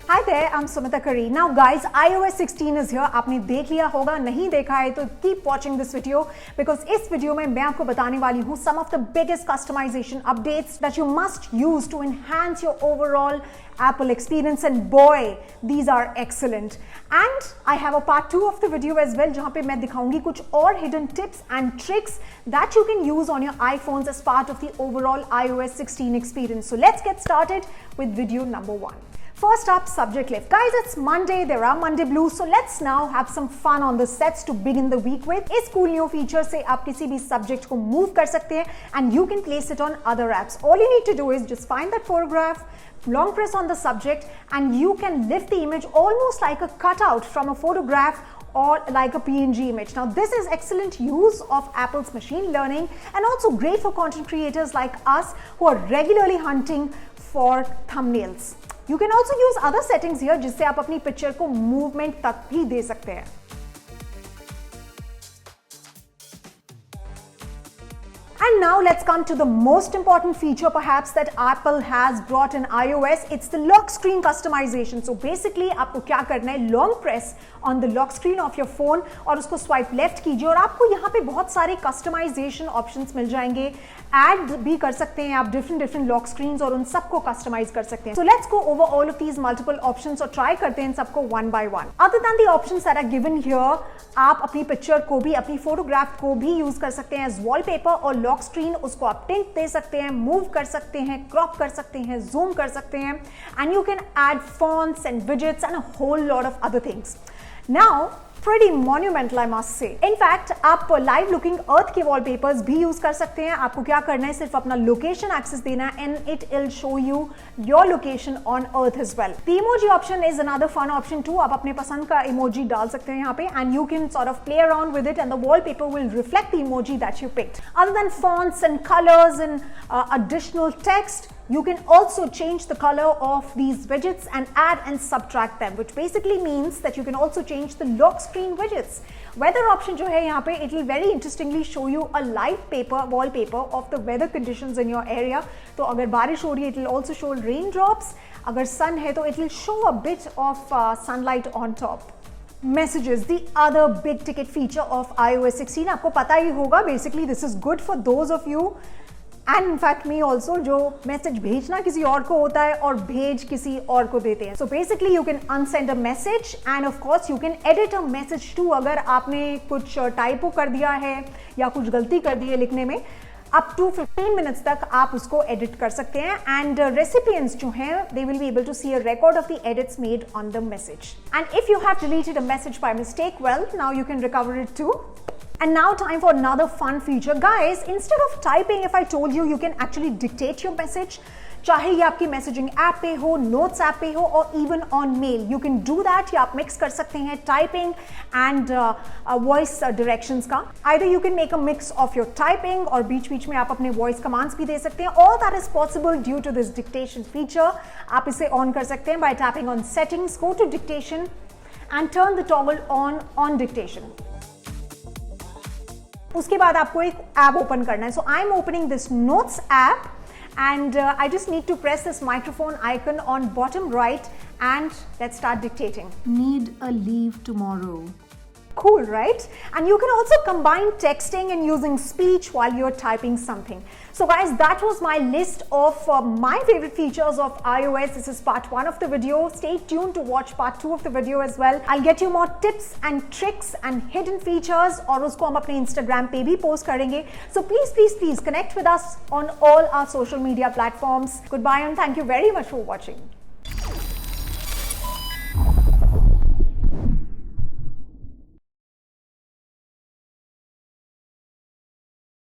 Hi there, I'm Sumita Kari. Now guys, iOS 16 is here. आपने देख लिया होगा, नहीं देखा है तो keep watching this video because इस वीडियो में मैं आपको बताने वाली हूँ some of the biggest customization updates that you must use to enhance your overall Apple experience, and boy, these are excellent. And I have a part 2 of the video as well जहाँ पे मैं दिखाऊंगी कुछ और hidden tips and tricks that you can use on your iPhones as part of the overall iOS 16 experience. So let's get started with video number 1. First up, subject lift. Guys, it's Monday, there are Monday blues, so let's now have some fun on the sets to begin the week with. इस cool new feature से आप किसी भी subject को move कर सकते हैं and you can place it on other apps. All you need to do is just find that photograph, long press on the subject, and you can lift the image almost like a cutout from a photograph or like a PNG image. Now this is excellent use of Apple's machine learning and also great for content creators like us who are regularly hunting for thumbnails. You can also use other settings here जिससे आप अपनी picture को movement तक भी दे सकते हैं. And now let's come to the most important feature perhaps that Apple has brought in iOS. It's the lock screen customization. So basically आपको क्या करना है, long press on the lock screen of your phone और उसको swipe left कीजिए और आपको यहाँ पे बहुत सारे customization options मिल जाएंगे. Add भी कर सकते हैं आप different lock screens और उन सबको customize कर सकते हैं. So let's go over all of these multiple options और try करते हैं इन सबको one by one. Other than the options that are given here, आप अपनी पिक्चर को भी, अपनी फोटोग्राफ को भी यूज कर सकते हैं as wallpaper और लॉक स्क्रीन. उसको आप टिंट दे सकते हैं, मूव कर सकते हैं, क्रॉप कर सकते हैं, जूम कर सकते हैं, and you can add fonts and widgets and a whole lot of other things. Now, pretty monumental I must say. In fact, आप live looking earth के wallpapers भी यूज कर सकते हैं. आपको क्या करना है, सिर्फ अपना location access देना है and it will show you your location on earth as well. The emoji option is another fun option too. आप अपने पसंद का emoji डाल सकते हैं यहाँ पे and you can sort of play around with it and the wallpaper will reflect the emoji that you picked. Other than fonts and colors and additional text, you can also change the color of these widgets and add and subtract them, which basically means that you can also change the lock screen widgets. Weather option जो है यहाँ पे, it will very interestingly show you a live wallpaper of the weather conditions in your area. तो अगर बारिश हो रही है, it will also show raindrops. अगर sun है तो it will show a bit of sunlight on top. Messages, the other big ticket feature of iOS 16. आपको पता ही होगा, basically this is good for those of you and in fact me also जो message भेजना किसी और को होता है और भेज किसी और को देते हैं. So basically you can unsend a message and of course you can edit a message too. अगर आपने कुछ टाइपो कर दिया है या कुछ गलती कर दी है लिखने में, up to 15 minutes तक आप उसको edit कर सकते हैं and recipients जो हैं they will be able to see a record of the edits made on the message. And if you have deleted a message by mistake, well, now you can recover it too. And now time for another fun feature. Guys, instead of typing, if I told you, you can actually dictate your message. चाहे ये आपकी messaging app पे हो, notes app पे हो और even on mail, you can do that. या आप मिक्स कर सकते हैं टाइपिंग एंड वॉइस डायरेक्शंस का. Either you can make a mix of your typing और बीच बीच में आप अपने वॉइस कमांड्स भी दे सकते हैं. All that is possible due to this dictation feature. आप इसे ऑन कर सकते हैं by tapping on settings, go to dictation and turn the toggle on dictation. उसके बाद आपको एक ऐप ओपन करना है. So I am opening this notes app and I just need to press this microphone icon on bottom right and let's start dictating. Need a leave tomorrow. Cool, right? And you can also combine texting and using speech while you're typing something. So guys, that was my list of my favorite features of iOS. This is part 1 of the video. Stay tuned to watch part 2 of the video as well. I'll get you more tips and tricks and hidden features और उसको हम अपने Instagram पे भी post करेंगे. So please connect with us on all our social media platforms. Goodbye and thank you very much for watching.